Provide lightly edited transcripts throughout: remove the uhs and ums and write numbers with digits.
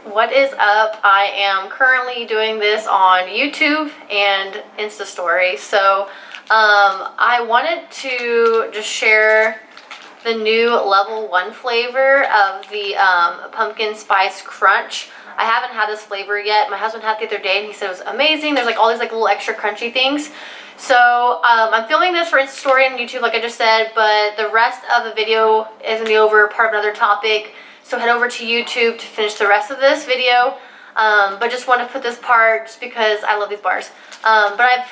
What is up? I am currently doing this on YouTube and Insta Story. So I wanted to just share the new level 1 flavor of the pumpkin spice crunch. I haven't had this flavor yet. My husband had it the other day and he said it was amazing. There's like all these like little extra crunchy things. So I'm filming this for Insta Story on YouTube like I just said, but the rest of the video is gonna be over part of another topic. So head over to YouTube to finish the rest of this video. But just want to put this part just because I love these bars. But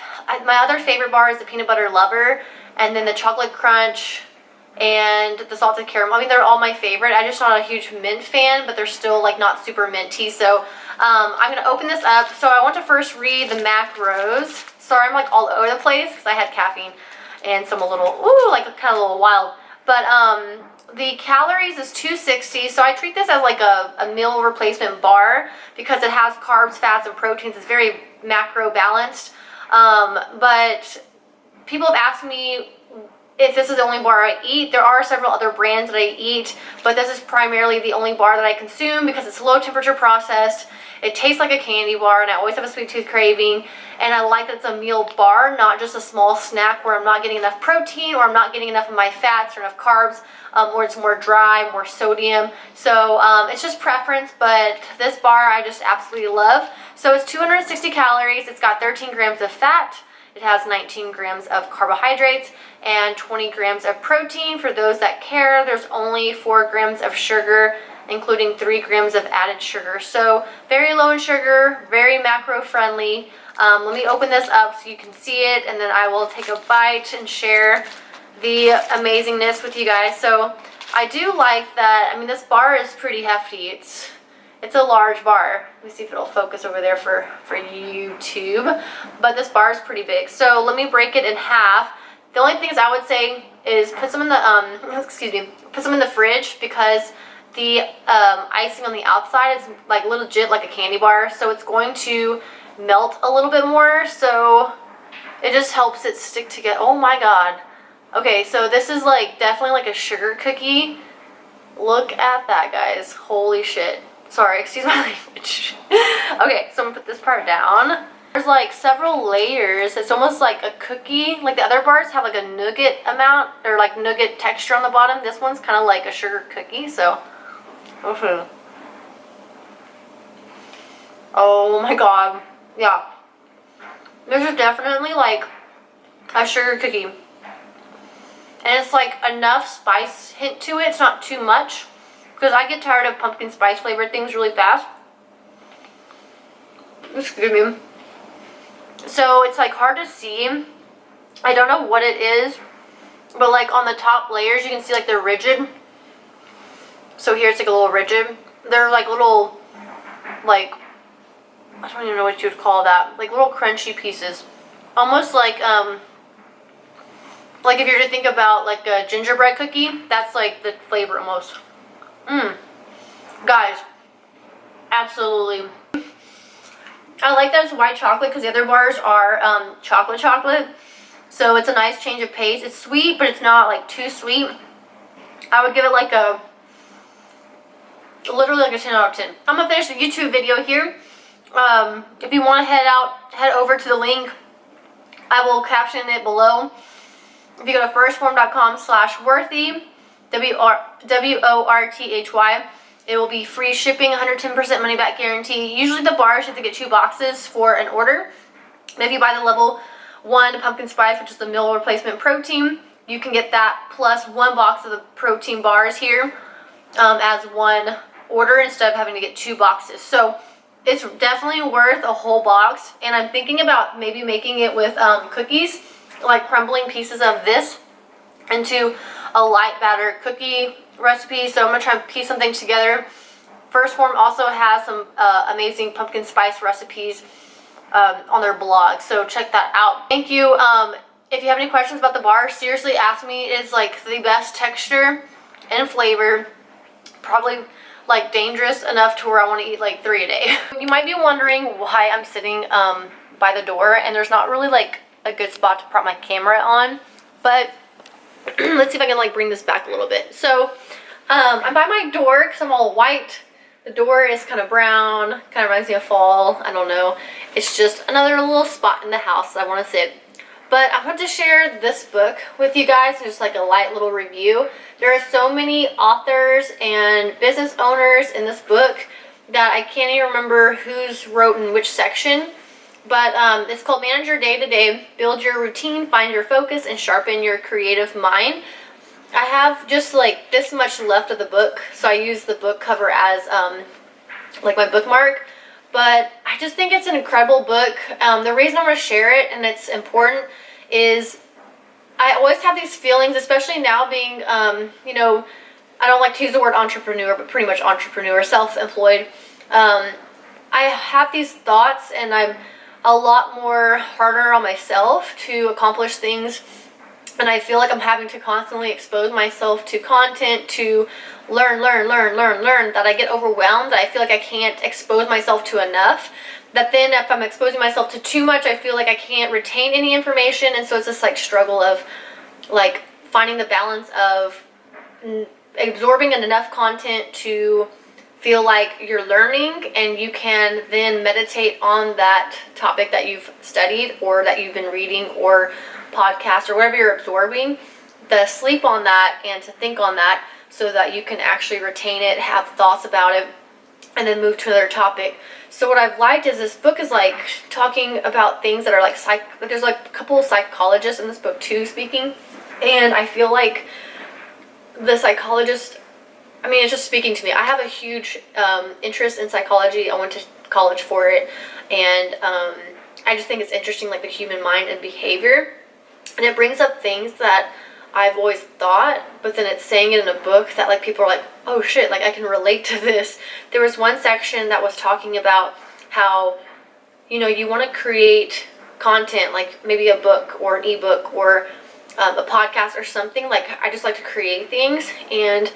my other favorite bar is the peanut butter lover, and then the chocolate crunch, and the salted caramel. I mean, they're all my favorite. I'm just not a huge mint fan, but they're still like not super minty. So I'm gonna open this up. So I want to first read the macros. Sorry, I'm like all over the place because I had caffeine and some a little, like kind of a little wild. But the calories is 260, so I treat this as like a meal replacement bar because it has carbs, fats, and proteins. It's very macro balanced. But people have asked me if this is the only bar I eat. There are several other brands that I eat, but this is primarily the only bar that I consume because it's low temperature processed. It tastes like a candy bar, and I always have a sweet tooth craving. And I like that it's a meal bar, not just a small snack where I'm not getting enough protein or I'm not getting enough of my fats or enough carbs, or it's more dry, more sodium. So it's just preference, but this bar I just absolutely love. So it's 260 calories. It's got 13 grams of fat. It has 19 grams of carbohydrates and 20 grams of protein. For those that care, there's only 4 grams of sugar, including 3 grams of added sugar. So very low in sugar, very macro friendly. Let me open this up so you can see it, and then I will take a bite and share the amazingness with you guys. So I do like that. I mean, this bar is pretty hefty. It's a large bar. Let me see if it'll focus over there for YouTube. But this bar is pretty big. So let me break it in half. The only things I would say is put some in the put some in the fridge because the icing on the outside is like legit like a candy bar, so it's going to melt a little bit more, so it just helps it stick together. Oh my god. Okay, so this is like definitely like a sugar cookie. Look at that, guys. Holy shit. Sorry, excuse my language. Okay, so I'm gonna put this part down. There's like several layers. It's almost like a cookie. Like the other bars have like a nougat amount or like nougat texture on the bottom. This one's kind of like a sugar cookie, so oh my god. Yeah. This is definitely like a sugar cookie. And it's like enough spice hint to it. It's not too much. Because I get tired of pumpkin spice flavored things really fast. Excuse me. So it's like hard to see. I don't know what it is. But like on the top layers you can see like they're rigid. So here it's like a little rigid. They're like little, like, I don't even know what you would call that. Like little crunchy pieces. Almost like if you were to think about like a gingerbread cookie, that's like the flavor almost. Guys, absolutely. I like that it's white chocolate because the other bars are chocolate. So it's a nice change of pace. It's sweet, but it's not like too sweet. I would give it like a, literally like a 10 out of 10. I'm gonna finish the YouTube video here. If you want to head over to the link, I will caption it below. If you go to firstform.com/worthy, WORTHY, it will be free shipping, 110% money back guarantee. Usually the bars you have to get 2 boxes for an order. And if you buy the level 1 pumpkin spice, which is the meal replacement protein, you can get that plus 1 box of the protein bars here as one order instead of having to get 2 boxes. So it's definitely worth a whole box, and I'm thinking about maybe making it with cookies, like crumbling pieces of this into a light batter cookie recipe. So I'm gonna try and piece something together. First Form also has some amazing pumpkin spice recipes on their blog, so check that out. Thank you. If you have any questions about the bar, seriously ask me. It is like the best texture and flavor, probably like dangerous enough to where I want to eat like 3 a day. You might be wondering why I'm sitting by the door and there's not really like a good spot to prop my camera on, but let's see if I can like bring this back a little bit. So I'm by my door because I'm all white The door is kind of brown, kind of reminds me of fall. I don't know. It's just another little spot in the house that I want to sit. But I want to share this book with you guys, just like a light little review. There are so many authors and business owners in this book that I can't even remember who's wrote in which section. But it's called Manage Your Day to Day, Build Your Routine, Find Your Focus, and Sharpen Your Creative Mind. I have just like this much left of the book, so I use the book cover as like my bookmark. But I just think it's an incredible book. The reason I'm going to share it, and it's important, is I always have these feelings, especially now being, you know, I don't like to use the word entrepreneur, but pretty much entrepreneur, self-employed. I have these thoughts, and I'm a lot more harder on myself to accomplish things, and I feel like I'm having to constantly expose myself to content, to learn, that I get overwhelmed, that I feel like I can't expose myself to enough, that then if I'm exposing myself to too much, I feel like I can't retain any information, and so it's this like struggle of like finding the balance of absorbing enough content to feel like you're learning and you can then meditate on that topic that you've studied or that you've been reading or podcast or whatever you're absorbing, to sleep on that and to think on that so that you can actually retain it, have thoughts about it, and then move to another topic. So what I've liked is this book is like talking about things that are like there's like a couple of psychologists in this book too speaking, and I feel like the psychologist, I mean, it's just speaking to me. I have a huge interest in psychology. I went to college for it, and I just think it's interesting, like the human mind and behavior, and it brings up things that I've always thought, but then it's saying it in a book that like people are like, oh shit, like I can relate to this. There was one section that was talking about how, you know, you want to create content, like maybe a book or an ebook or a podcast or something. Like I just like to create things, and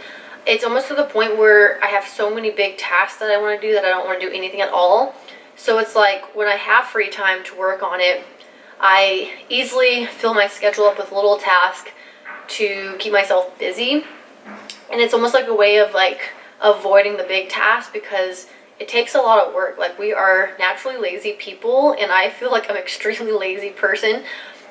it's almost to the point where I have so many big tasks that I want to do that I don't want to do anything at all. So it's like when I have free time to work on it, I easily fill my schedule up with little tasks to keep myself busy, and it's almost like a way of like avoiding the big task because it takes a lot of work. Like we are naturally lazy people, and I feel like I'm an extremely lazy person,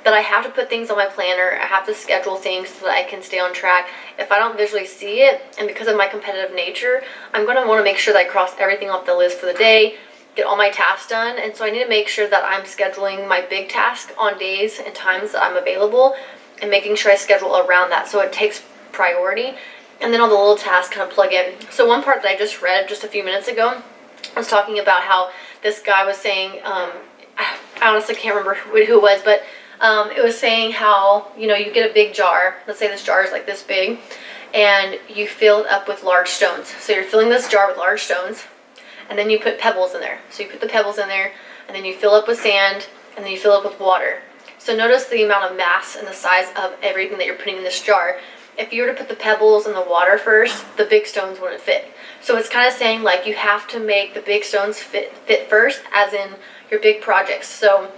that I have to put things on my planner. I have to schedule things so that I can stay on track. If I don't visually see it, and because of my competitive nature, I'm going to want to make sure that I cross everything off the list for the day, get all my tasks done, and so I need to make sure that I'm scheduling my big task on days and times that I'm available, and making sure I schedule around that so it takes priority, and then all the little tasks kind of plug in. So one part that I just read just a few minutes ago was talking about how this guy was saying, I honestly can't remember who it was, but it was saying how, you know, you get a big jar, let's say this jar is like this big, and you fill it up with large stones. So you're filling this jar with large stones, and then you put pebbles in there. So you put the pebbles in there, and then you fill up with sand, and then you fill up with water. So notice the amount of mass and the size of everything that you're putting in this jar. If you were to put the pebbles in the water first, the big stones wouldn't fit. So it's kind of saying like you have to make the big stones fit first, as in your big projects. So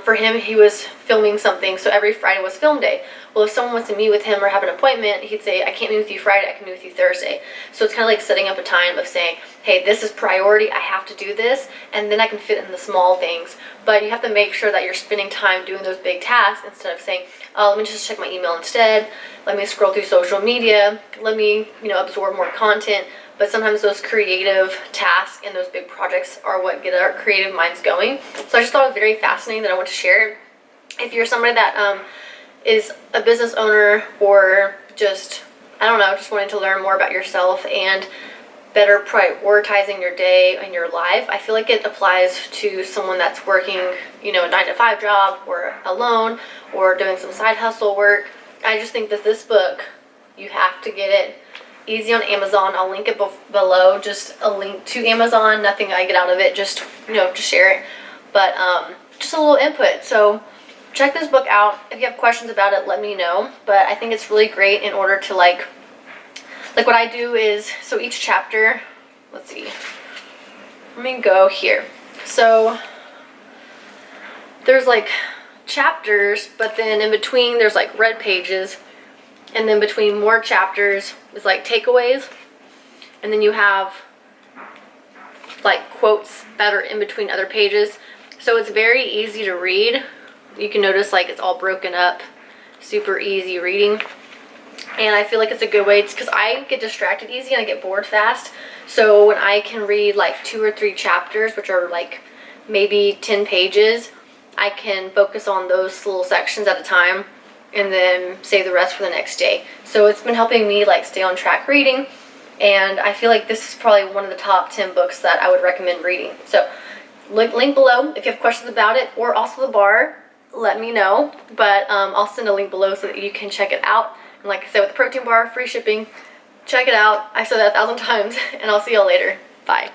for him, he was filming something, so every Friday was film day. Well, if someone wants to meet with him or have an appointment, he'd say, I can't meet with you Friday, I can meet with you Thursday. So it's kind of like setting up a time of saying, hey, this is priority, I have to do this, and then I can fit in the small things. But you have to make sure that you're spending time doing those big tasks instead of saying, oh, let me just check my email instead, let me scroll through social media, let me, you know, absorb more content. But sometimes those creative tasks and those big projects are what get our creative minds going. So I just thought it was very fascinating that I want to share. If you're somebody that is a business owner, or just, I don't know, just wanting to learn more about yourself and better prioritizing your day and your life, I feel like it applies to someone that's working, you know, a 9-to-5 job, or alone, or doing some side hustle work. I just think that this book, you have to get it. Easy on Amazon. I'll link it below, just a link to Amazon, nothing I get out of it, just, you know, to share it, but just a little input. So check this book out. If you have questions about it, let me know, but I think it's really great in order to like what I do is, so each chapter, let's see, let me go here. So there's like chapters, but then in between there's like red pages, and then between more chapters is like takeaways, and then you have like quotes that are in between other pages. So it's very easy to read. You can notice like it's all broken up, super easy reading. And I feel like it's a good way, because I get distracted easy and I get bored fast. So when I can read like 2 or 3 chapters, which are like maybe 10 pages, I can focus on those little sections at a time and then save the rest for the next day. So it's been helping me like stay on track reading, and I feel like this is probably one of the top 10 books that I would recommend reading. So link below if you have questions about it, or also the bar, let me know. But I'll send a link below so that you can check it out. And like I said, with the protein bar, free shipping, check it out. I said that 1,000 times, and I'll see y'all later. Bye.